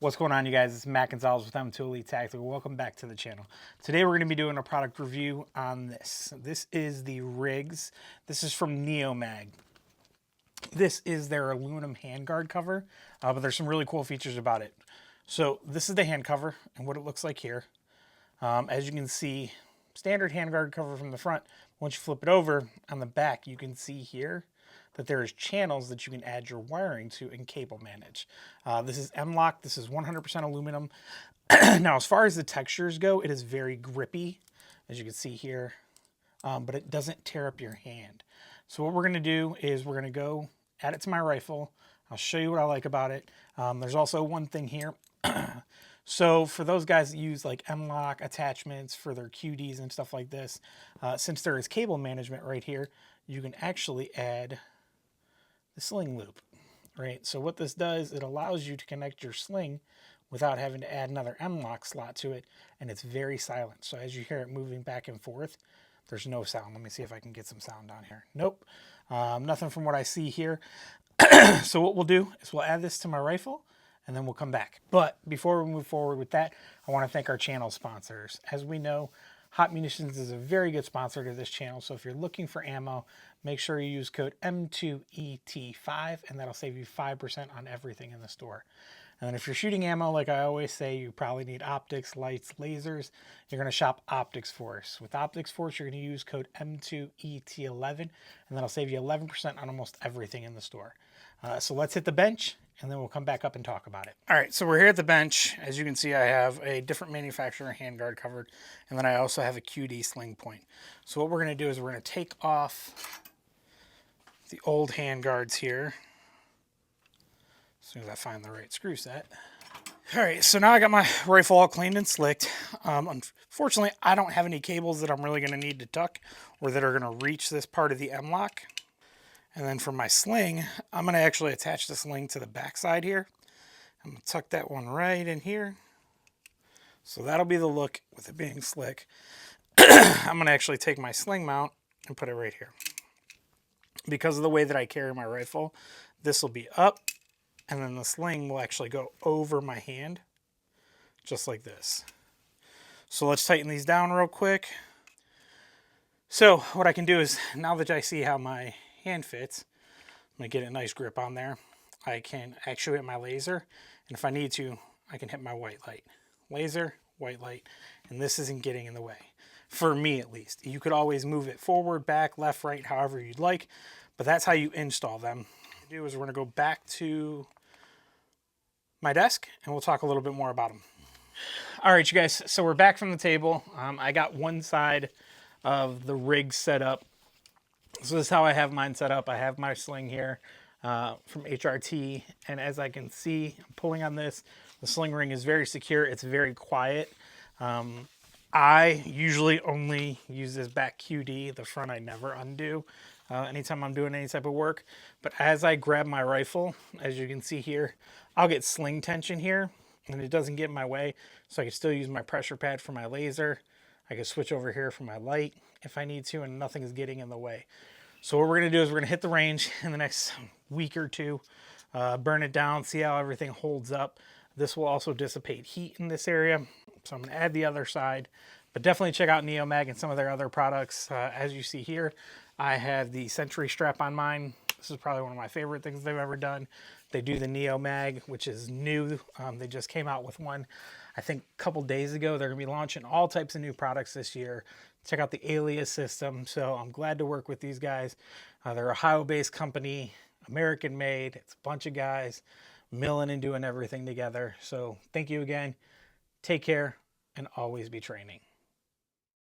What's going on, you guys? It's Matt Gonzalez with M2 Elite Tactical. Welcome back to the channel. Today we're going to be doing a product review on this. This is the R.I.G.S. This is from M-LOK. This is their aluminum handguard cover, but there's some really cool features about it. So this is the hand cover and what it looks like here. As you can see, standard handguard cover from the front. Once you flip it over, on the back you can see here that there is channels that you can add your wiring to and cable manage. This is M-LOK. This is 100% aluminum. Now, as far as the textures go, it is very grippy, as you can see here, but it doesn't tear up your hand. So what we're going to do is we're going to go add it to my rifle. I'll show you what I like about it. There's also one thing here. So for those guys that use like M-LOK attachments for their QDs and stuff like this, since there is cable management right here, you can actually add the sling loop, right? So what this does, it allows you to connect your sling without having to add another M-LOK slot to it, and it's very silent. So as you hear it moving back and forth, there's no sound. Let me see if I can get some sound down here. Nope, nothing from what I see here. So what we'll do is we'll add this to my rifle, and then we'll come back. But before we move forward with that, I want to thank our channel sponsors. As we know, Hot Munitions is a very good sponsor to this channel, so if you're looking for ammo, make sure you use code M2ET5, and that'll save you 5% on everything in the store. And then if you're shooting ammo, like I always say, you probably need optics, lights, lasers. You're going to shop Optics Force. With Optics Force, you're going to use code M2ET11, and that'll save you 11% on almost everything in the store. So let's hit the bench, and then we'll come back up and talk about it. All right, so we're here at the bench. As you can see, I have a different manufacturer handguard covered, and then I also have a QD sling point. So what we're going to do is we're going to take off the old handguards here, as soon as I find the right screw set. All right, so now I got my rifle all cleaned and slicked. Unfortunately, I don't have any cables that I'm really going to need to tuck or that are going to reach this part of the M-LOK. And then for my sling, I'm going to actually attach the sling to the back side here. I'm going to tuck that one right in here. So that'll be the look with it being slick. I'm going to actually take my sling mount and put it right here. Because of the way that I carry my rifle, this will be up, and then the sling will actually go over my hand, just like this. So let's tighten these down real quick. So what I can do is, now that I see how my hand fits, I'm going to get a nice grip on there. I can actuate my laser, and if I need to, I can hit my white light. Laser, white light, and this isn't getting in the way. For me, at least. You could always move it forward, back, left, right, however you'd like, but that's how you install them. What we do is we're going to go back to my desk, and we'll talk a little bit more about them. All right, you guys, so we're back from the table. I got one side of the rig set up. So this is how I have mine set up. I have my sling here from HRT, and as I can see, I'm pulling on this. The sling ring is very secure. It's very quiet. I usually only use this back QD. The front I never undo anytime I'm doing any type of work. But as I grab my rifle, as you can see here, I'll get sling tension here, and it doesn't get in my way. So I can still use my pressure pad for my laser. I can switch over here for my light if I need to, and nothing is getting in the way. So what we're going to do is we're going to hit the range in the next week or two, burn it down, see how everything holds up. This will also dissipate heat in this area. So I'm going to add the other side, but definitely check out M-LOK and some of their other products. As you see here, I have the Sentry strap on mine. This is probably one of my favorite things they've ever done. They do the M-LOK, which is new. They just came out with one, I think, a couple days ago. They're going to be launching all types of new products this year. Check out the Alias system. So I'm glad to work with these guys. They're a Ohio-based company, American-made. It's a bunch of guys milling and doing everything together. So thank you again. Take care, and always be training.